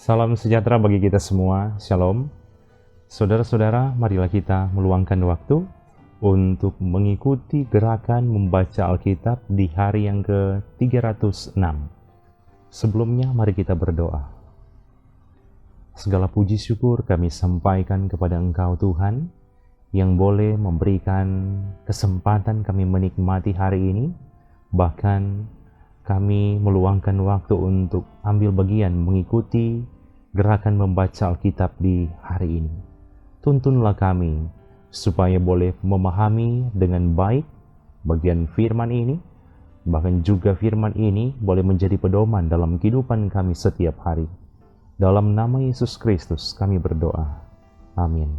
Salam sejahtera bagi kita semua, Shalom. Saudara-saudara, marilah kita meluangkan waktu untuk mengikuti gerakan membaca Alkitab di hari yang ke-306. Sebelumnya, mari kita berdoa. Segala puji syukur kami sampaikan kepada Engkau Tuhan, yang boleh memberikan kesempatan kami menikmati hari ini, bahkan kami meluangkan waktu untuk ambil bagian mengikuti gerakan membaca Alkitab di hari ini. Tuntunlah kami supaya boleh memahami dengan baik bagian firman ini, bahkan juga firman ini boleh menjadi pedoman dalam kehidupan kami setiap hari. Dalam nama Yesus Kristus kami berdoa. Amin.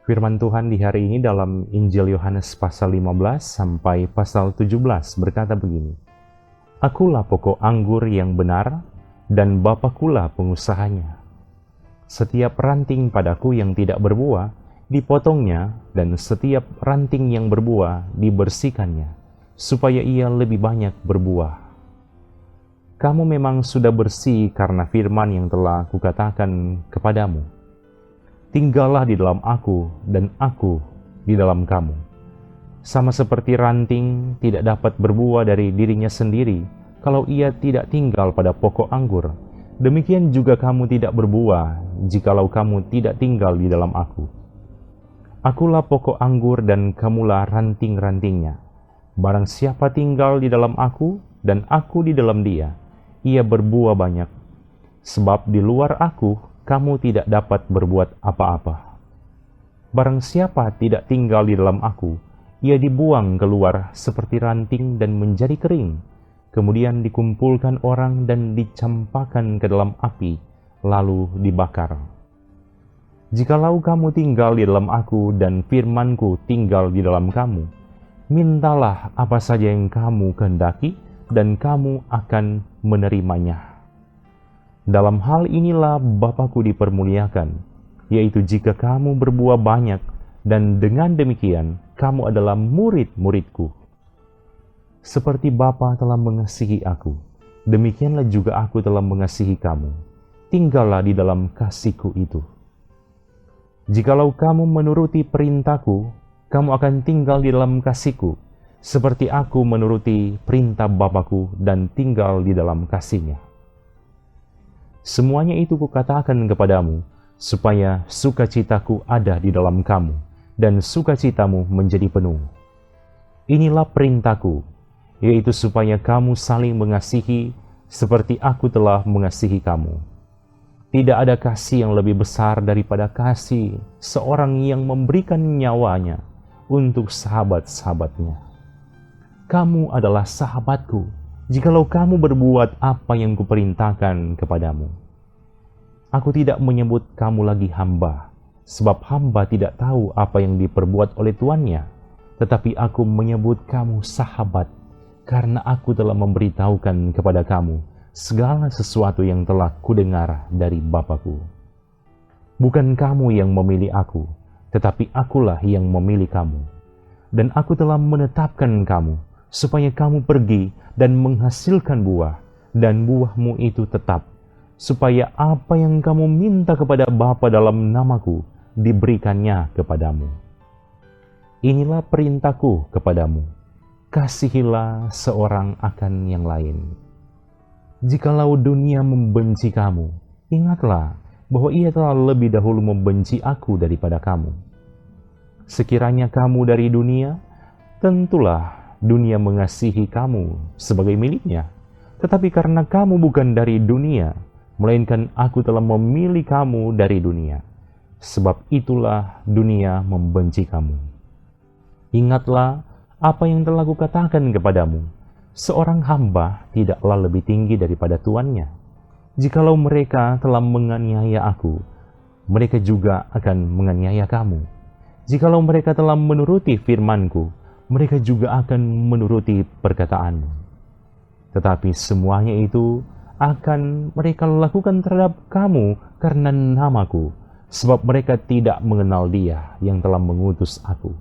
Firman Tuhan di hari ini dalam Injil Yohanes pasal 15 sampai pasal 17 berkata begini. Akulah pokok anggur yang benar, dan Bapakulah pengusahanya. Setiap ranting padaku yang tidak berbuah, dipotongnya, dan setiap ranting yang berbuah, dibersihkannya, supaya ia lebih banyak berbuah. Kamu memang sudah bersih karena firman yang telah kukatakan kepadamu. Tinggallah di dalam aku, dan aku di dalam kamu. Sama seperti ranting tidak dapat berbuah dari dirinya sendiri, kalau ia tidak tinggal pada pokok anggur, demikian juga kamu tidak berbuah, jikalau kamu tidak tinggal di dalam aku. Akulah pokok anggur dan kamulah ranting-rantingnya. Barang siapa tinggal di dalam aku, dan aku di dalam dia, ia berbuah banyak. Sebab di luar aku, kamu tidak dapat berbuat apa-apa. Barang siapa tidak tinggal di dalam aku, ia dibuang keluar seperti ranting dan menjadi kering. Kemudian dikumpulkan orang dan dicampakkan ke dalam api, lalu dibakar. Jikalau kamu tinggal di dalam aku dan firmanku tinggal di dalam kamu, mintalah apa saja yang kamu kehendaki dan kamu akan menerimanya. Dalam hal inilah Bapa-Ku dipermuliakan, yaitu jika kamu berbuah banyak, dan dengan demikian kamu adalah murid-murid-Ku. Seperti Bapa telah mengasihi aku, demikianlah juga aku telah mengasihi kamu. Tinggallah di dalam kasih-Ku itu. Jikalau kamu menuruti perintah-Ku, kamu akan tinggal di dalam kasih-Ku, seperti aku menuruti perintah Bapa-Ku dan tinggal di dalam kasih-Nya. Semuanya itu kukatakan kepadamu, supaya sukacitaku ada di dalam kamu, dan sukacitamu menjadi penuh. Inilah perintahku, yaitu supaya kamu saling mengasihi seperti aku telah mengasihi kamu. Tidak ada kasih yang lebih besar daripada kasih seorang yang memberikan nyawanya untuk sahabat-sahabatnya. Kamu adalah sahabatku, jikalau kamu berbuat apa yang kuperintahkan kepadamu. Aku tidak menyebut kamu lagi hamba, sebab hamba tidak tahu apa yang diperbuat oleh tuannya, tetapi aku menyebut kamu sahabat, karena aku telah memberitahukan kepada kamu segala sesuatu yang telah kudengar dari Bapa-Ku. Bukan kamu yang memilih aku, tetapi akulah yang memilih kamu. Dan aku telah menetapkan kamu, supaya kamu pergi dan menghasilkan buah, dan buahmu itu tetap, supaya apa yang kamu minta kepada Bapa dalam namaku, diberikannya kepadamu. Inilah perintahku kepadamu, kasihilah seorang akan yang lain. Jikalau dunia membenci kamu, ingatlah bahwa ia telah lebih dahulu membenci aku daripada kamu. Sekiranya kamu dari dunia, tentulah dunia mengasihi kamu sebagai miliknya. Tetapi karena kamu bukan dari dunia, melainkan aku telah memilih kamu dari dunia, sebab itulah dunia membenci kamu. Ingatlah apa yang telah kukatakan kepadamu, seorang hamba tidaklah lebih tinggi daripada tuannya. Jikalau mereka telah menganiaya aku, mereka juga akan menganiaya kamu. Jikalau mereka telah menuruti firman-Ku, mereka juga akan menuruti perkataanmu. Tetapi semuanya itu akan mereka lakukan terhadap kamu karena namaku, sebab mereka tidak mengenal Dia yang telah mengutus aku.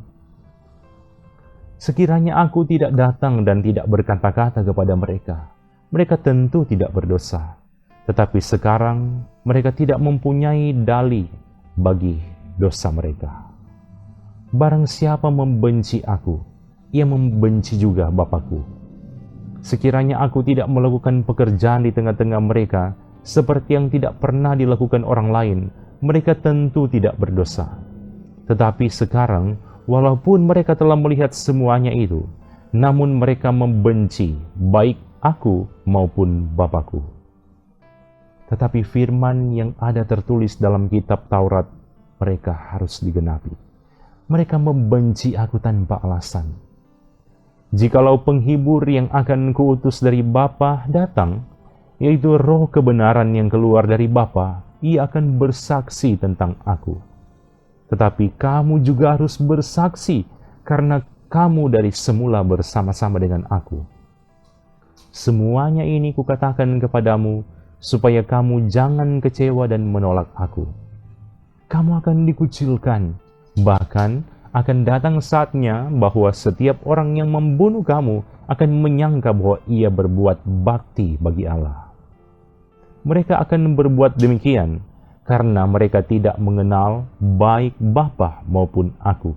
Sekiranya aku tidak datang dan tidak berkata-kata kepada mereka, mereka tentu tidak berdosa. Tetapi sekarang mereka tidak mempunyai dalih bagi dosa mereka. Barang siapa membenci aku, ia membenci juga Bapa-Ku. Sekiranya aku tidak melakukan pekerjaan di tengah-tengah mereka, seperti yang tidak pernah dilakukan orang lain, mereka tentu tidak berdosa. Tetapi sekarang, walaupun mereka telah melihat semuanya itu, namun mereka membenci baik aku maupun Bapa-Ku. Tetapi firman yang ada tertulis dalam kitab Taurat, mereka harus digenapi. Mereka membenci aku tanpa alasan. Jikalau penghibur yang akan kuutus dari Bapa datang, yaitu roh kebenaran yang keluar dari Bapa, ia akan bersaksi tentang aku. Tetapi kamu juga harus bersaksi, karena kamu dari semula bersama-sama dengan aku. Semuanya ini kukatakan kepadamu, supaya kamu jangan kecewa dan menolak aku. Kamu akan dikucilkan, bahkan akan datang saatnya bahwa setiap orang yang membunuh kamu akan menyangka bahwa ia berbuat bakti bagi Allah. Mereka akan berbuat demikian karena mereka tidak mengenal baik Bapa maupun aku.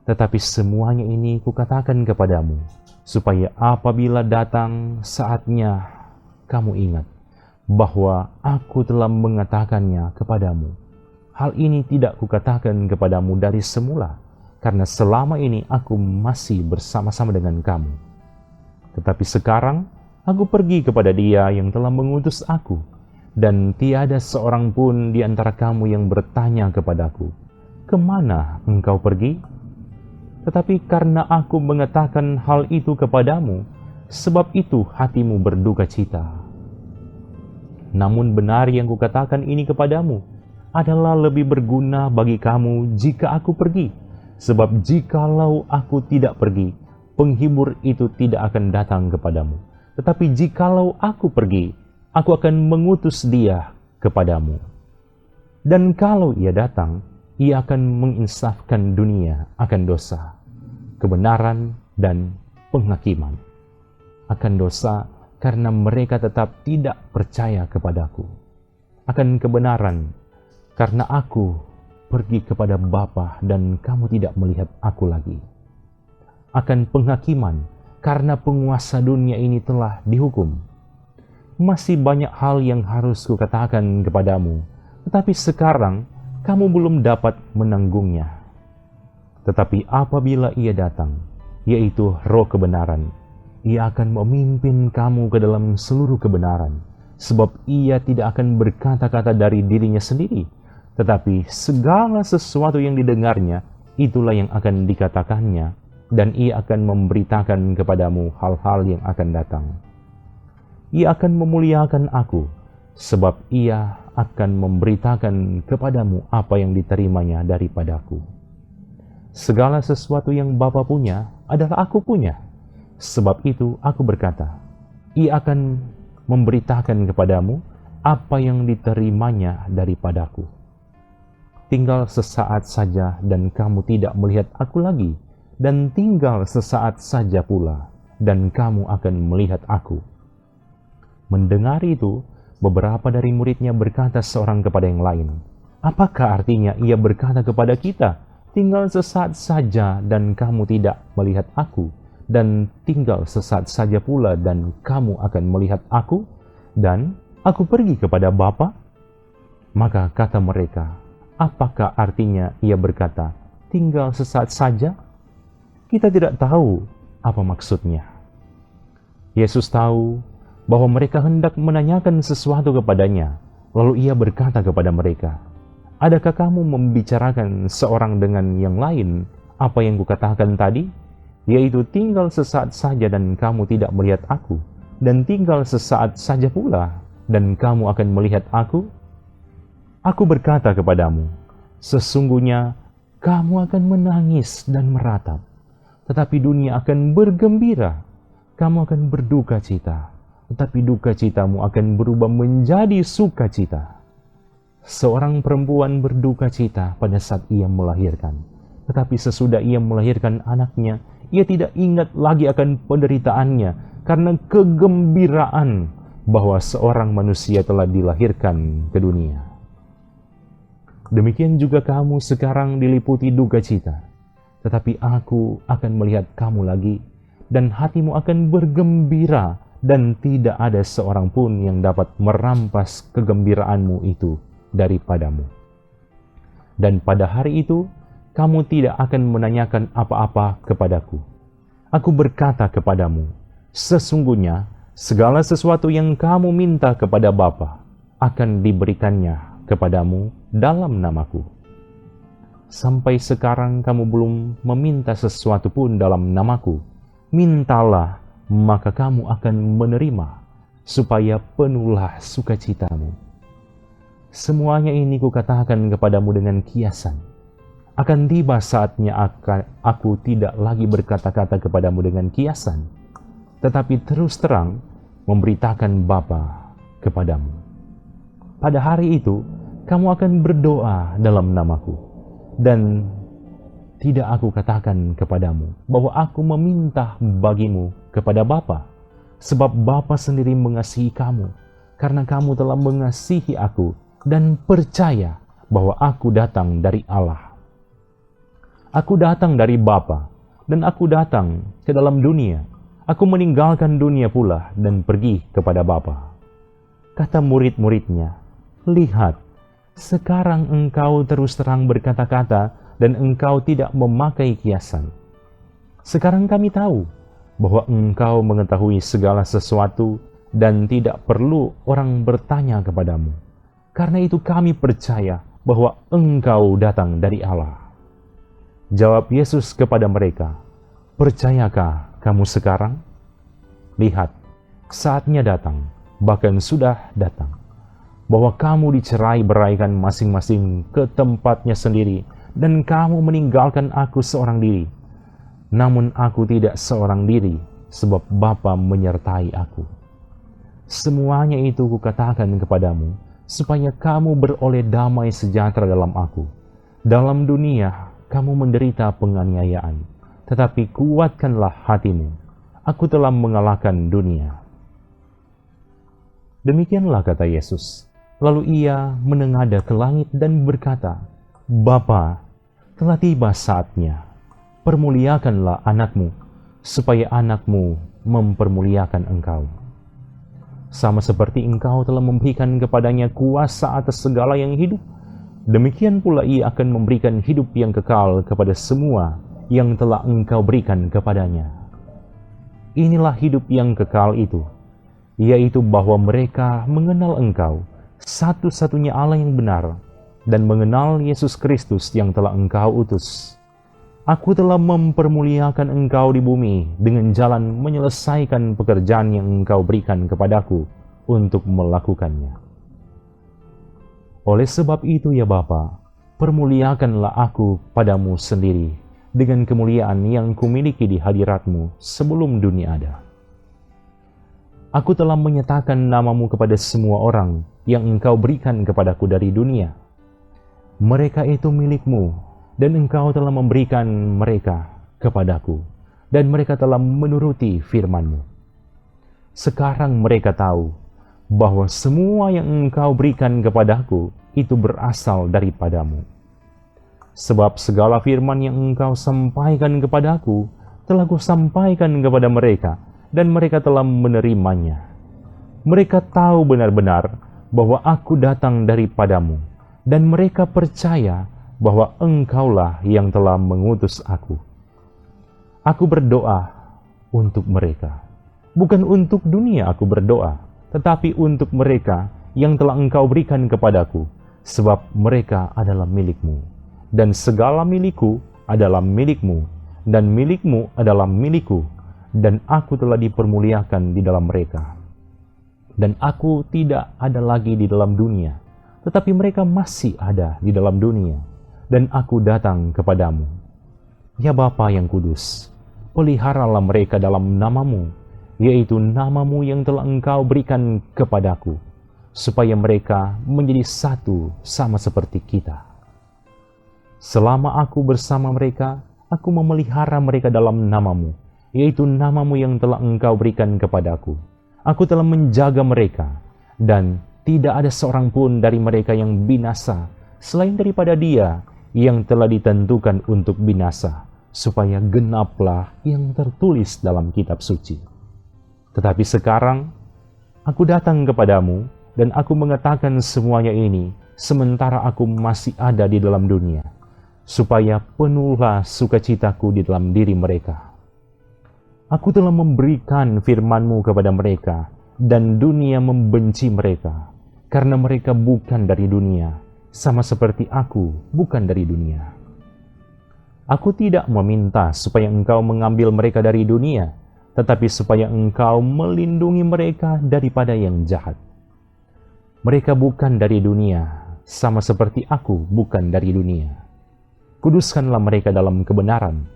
Tetapi semuanya ini kukatakan kepadamu, supaya apabila datang saatnya kamu ingat bahwa aku telah mengatakannya kepadamu. Hal ini tidak kukatakan kepadamu dari semula, karena selama ini aku masih bersama-sama dengan kamu. Tetapi sekarang aku pergi kepada Dia yang telah mengutus aku, dan tiada seorang pun di antara kamu yang bertanya kepadaku, "Kemana engkau pergi?" Tetapi karena aku mengatakan hal itu kepadamu, sebab itu hatimu berduka cita. Namun benar yang kukatakan ini kepadamu adalah lebih berguna bagi kamu jika aku pergi. Sebab jikalau aku tidak pergi, penghibur itu tidak akan datang kepadamu. Tetapi jikalau aku pergi, aku akan mengutus Dia kepadamu. Dan kalau Ia datang, Ia akan menginsafkan dunia akan dosa, kebenaran, dan penghakiman. Akan dosa karena mereka tetap tidak percaya kepadaku. Akan kebenaran karena aku pergi kepada Bapa dan kamu tidak melihat aku lagi. Akan penghakiman karena penguasa dunia ini telah dihukum. Masih banyak hal yang harus kukatakan kepadamu, tetapi sekarang kamu belum dapat menanggungnya. Tetapi apabila Ia datang, yaitu Roh kebenaran, Ia akan memimpin kamu ke dalam seluruh kebenaran, sebab Ia tidak akan berkata-kata dari dirinya sendiri, tetapi segala sesuatu yang didengarnya, itulah yang akan dikatakannya, dan Ia akan memberitakan kepadamu hal-hal yang akan datang. Ia akan memuliakan aku, sebab Ia akan memberitakan kepadamu apa yang diterimanya daripadaku. Segala sesuatu yang Bapa punya adalah aku punya. Sebab itu aku berkata, Ia akan memberitakan kepadamu apa yang diterimanya daripadaku. Tinggal sesaat saja dan kamu tidak melihat aku lagi, dan tinggal sesaat saja pula dan kamu akan melihat aku. Mendengar itu, beberapa dari muridnya berkata seorang kepada yang lain, "Apakah artinya Ia berkata kepada kita, tinggal sesaat saja dan kamu tidak melihat aku, dan tinggal sesaat saja pula dan kamu akan melihat aku, dan aku pergi kepada Bapa?" Maka kata mereka, "Apakah artinya Ia berkata, tinggal sesaat saja? Kita tidak tahu apa maksudnya." Yesus tahu bahwa mereka hendak menanyakan sesuatu kepadanya, lalu Ia berkata kepada mereka, "Adakah kamu membicarakan seorang dengan yang lain apa yang kukatakan tadi? Yaitu tinggal sesaat saja dan kamu tidak melihat aku, dan tinggal sesaat saja pula dan kamu akan melihat aku? Aku berkata kepadamu, sesungguhnya kamu akan menangis dan meratap, tetapi dunia akan bergembira. Kamu akan berduka cita, tetapi duka citamu akan berubah menjadi sukacita. Seorang perempuan berduka cita pada saat ia melahirkan. Tetapi sesudah ia melahirkan anaknya, ia tidak ingat lagi akan penderitaannya karena kegembiraan bahwa seorang manusia telah dilahirkan ke dunia. Demikian juga kamu sekarang diliputi duka cita. Tetapi aku akan melihat kamu lagi, dan hatimu akan bergembira, dan tidak ada seorang pun yang dapat merampas kegembiraanmu itu daripadamu. Dan pada hari itu, kamu tidak akan menanyakan apa-apa kepadaku. Aku berkata kepadamu, sesungguhnya segala sesuatu yang kamu minta kepada Bapa akan diberikannya kepadamu dalam namaku. Sampai sekarang kamu belum meminta sesuatu pun dalam namaku. Mintalah, maka kamu akan menerima, supaya penuhlah sukacitamu. Semuanya ini kukatakan kepadamu dengan kiasan. Akan tiba saatnya aku tidak lagi berkata-kata kepadamu dengan kiasan, tetapi terus terang memberitakan Bapa kepadamu. Pada hari itu, kamu akan berdoa dalam namaku, dan tidak aku katakan kepadamu bahwa aku meminta bagimu kepada Bapa, sebab Bapa sendiri mengasihi kamu, karena kamu telah mengasihi aku dan percaya bahwa aku datang dari Allah. Aku datang dari Bapa, dan aku datang ke dalam dunia. Aku meninggalkan dunia pula dan pergi kepada Bapa. Kata murid-muridnya, lihat, sekarang engkau terus terang berkata-kata dan engkau tidak memakai kiasan. Sekarang kami tahu bahwa engkau mengetahui segala sesuatu dan tidak perlu orang bertanya kepadamu. Karena itu kami percaya bahwa engkau datang dari Allah. Jawab Yesus kepada mereka, percayakah kamu sekarang? Lihat, saatnya datang, bahkan sudah datang, bahwa kamu dicerai beraikan masing-masing ke tempatnya sendiri, dan kamu meninggalkan aku seorang diri. Namun aku tidak seorang diri, sebab Bapa menyertai aku. Semuanya itu kukatakan kepadamu, supaya kamu beroleh damai sejahtera dalam aku. Dalam dunia kamu menderita penganiayaan, tetapi kuatkanlah hatimu. Aku telah mengalahkan dunia. Demikianlah kata Yesus. Lalu ia menengadah ke langit dan berkata, Bapa, telah tiba saatnya. Permuliakanlah anakmu, supaya anakmu mempermuliakan engkau. Sama seperti engkau telah memberikan kepadanya kuasa atas segala yang hidup, demikian pula ia akan memberikan hidup yang kekal kepada semua yang telah engkau berikan kepadanya. Inilah hidup yang kekal itu, yaitu bahwa mereka mengenal engkau, satu-satunya Allah yang benar, dan mengenal Yesus Kristus yang telah engkau utus. Aku telah mempermuliakan engkau di bumi dengan jalan menyelesaikan pekerjaan yang engkau berikan kepadaku untuk melakukannya. Oleh sebab itu ya Bapa, permuliakanlah aku padamu sendiri dengan kemuliaan yang kumiliki di hadiratmu sebelum dunia ada. Aku telah menyatakan namamu kepada semua orang yang engkau berikan kepadaku dari dunia. Mereka itu milikmu, dan engkau telah memberikan mereka kepadaku, dan mereka telah menuruti firman-Mu. Sekarang mereka tahu bahwa semua yang engkau berikan kepadaku itu berasal daripadamu. Sebab segala firman yang engkau sampaikan kepadaku telah kusampaikan kepada mereka, dan mereka telah menerimanya. Mereka tahu benar-benar bahwa aku datang daripadamu, dan mereka percaya bahwa engkaulah yang telah mengutus aku. Aku berdoa untuk mereka. Bukan untuk dunia aku berdoa, tetapi untuk mereka yang telah engkau berikan kepadaku, sebab mereka adalah milikmu. Dan segala milikku adalah milikmu, dan milikmu adalah milikku, dan aku telah dipermuliakan di dalam mereka. Dan aku tidak ada lagi di dalam dunia, tetapi mereka masih ada di dalam dunia, dan aku datang kepadamu. Ya Bapa yang kudus, peliharalah mereka dalam namamu, yaitu namamu yang telah engkau berikan kepadaku, supaya mereka menjadi satu sama seperti kita. Selama aku bersama mereka, aku memelihara mereka dalam nama-Mu, yaitu nama-Mu yang telah Engkau berikan kepadaku. Aku telah menjaga mereka, dan tidak ada seorang pun dari mereka yang binasa, selain daripada dia yang telah ditentukan untuk binasa, supaya genaplah yang tertulis dalam kitab suci. Tetapi sekarang, aku datang kepadamu, dan aku mengatakan semuanya ini, sementara aku masih ada di dalam dunia, supaya penuhlah sukacitaku di dalam diri mereka. Aku telah memberikan firman-Mu kepada mereka, dan dunia membenci mereka, karena mereka bukan dari dunia, sama seperti aku bukan dari dunia. Aku tidak meminta supaya Engkau mengambil mereka dari dunia, tetapi supaya Engkau melindungi mereka daripada yang jahat. Mereka bukan dari dunia, sama seperti aku bukan dari dunia. Kuduskanlah mereka dalam kebenaran.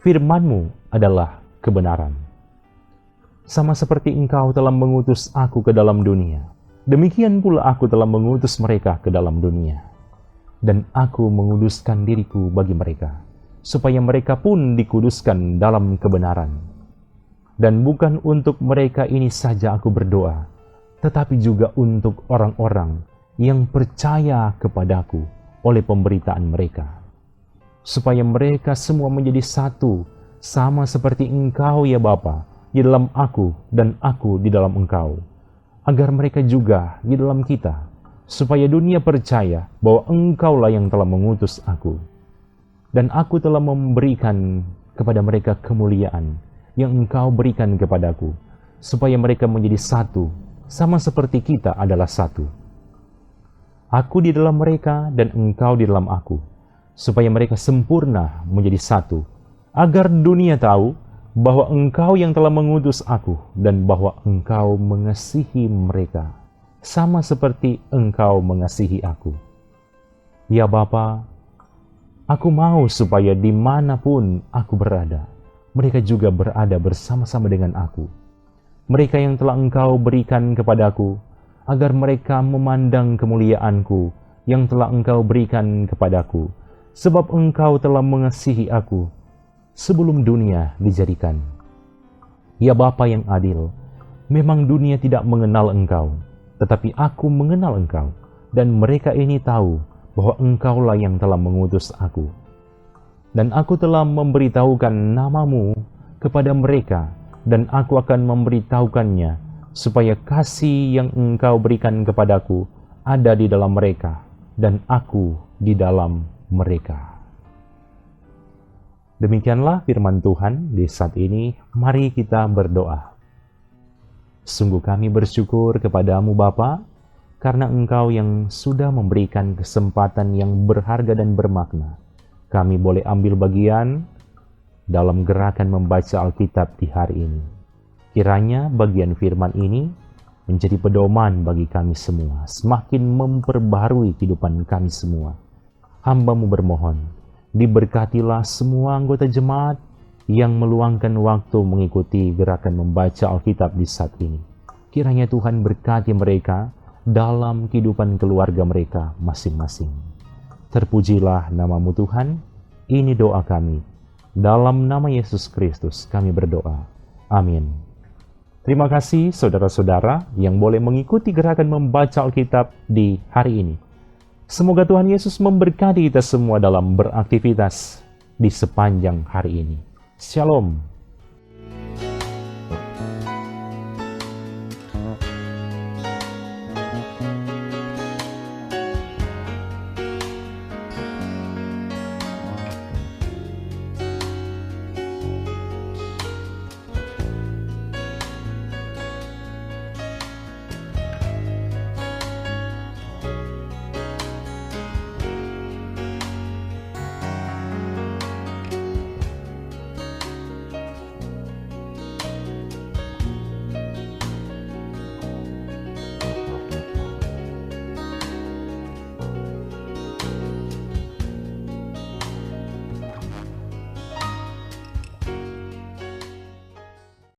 Firman-Mu adalah kebenaran. Sama seperti Engkau telah mengutus aku ke dalam dunia, demikian pula aku telah mengutus mereka ke dalam dunia. Dan aku menguduskan diriku bagi mereka, supaya mereka pun dikuduskan dalam kebenaran. Dan bukan untuk mereka ini saja aku berdoa, tetapi juga untuk orang-orang yang percaya kepadaku oleh pemberitaan mereka, supaya mereka semua menjadi satu, sama seperti Engkau ya Bapa, di dalam aku dan aku di dalam Engkau, agar mereka juga di dalam kita, supaya dunia percaya bahwa Engkaulah yang telah mengutus aku. Dan aku telah memberikan kepada mereka kemuliaan yang Engkau berikan kepadaku, supaya mereka menjadi satu, sama seperti kita adalah satu. Aku di dalam mereka dan Engkau di dalam aku, supaya mereka sempurna menjadi satu, agar dunia tahu bahwa Engkau yang telah mengutus aku, dan bahwa Engkau mengasihi mereka, sama seperti Engkau mengasihi aku. Ya Bapa, aku mau supaya dimanapun aku berada, mereka juga berada bersama-sama dengan aku. Mereka yang telah Engkau berikan kepadaku, agar mereka memandang kemuliaanku yang telah Engkau berikan kepadaku, sebab Engkau telah mengasihi aku sebelum dunia dijadikan. Ya Bapa yang adil, memang dunia tidak mengenal Engkau, tetapi aku mengenal Engkau, dan mereka ini tahu bahwa Engkaulah yang telah mengutus aku. Dan aku telah memberitahukan nama-Mu kepada mereka, dan aku akan memberitahukannya, supaya kasih yang Engkau berikan kepadaku ada di dalam mereka, dan aku di dalam mereka. Demikianlah firman Tuhan di saat ini. Mari kita berdoa. Sungguh kami bersyukur kepadamu Bapa, karena Engkau yang sudah memberikan kesempatan yang berharga dan bermakna. Kami boleh ambil bagian dalam gerakan membaca Alkitab di hari ini. Kiranya bagian firman ini menjadi pedoman bagi kami semua, semakin memperbarui kehidupan kami semua. Hamba-Mu bermohon, diberkatilah semua anggota jemaat yang meluangkan waktu mengikuti gerakan membaca Alkitab di saat ini. Kiranya Tuhan berkati mereka dalam kehidupan keluarga mereka masing-masing. Terpujilah nama-Mu Tuhan, ini doa kami. Dalam nama Yesus Kristus kami berdoa. Amin. Terima kasih saudara-saudara yang boleh mengikuti gerakan membaca Alkitab di hari ini. Semoga Tuhan Yesus memberkati kita semua dalam beraktivitas di sepanjang hari ini. Shalom.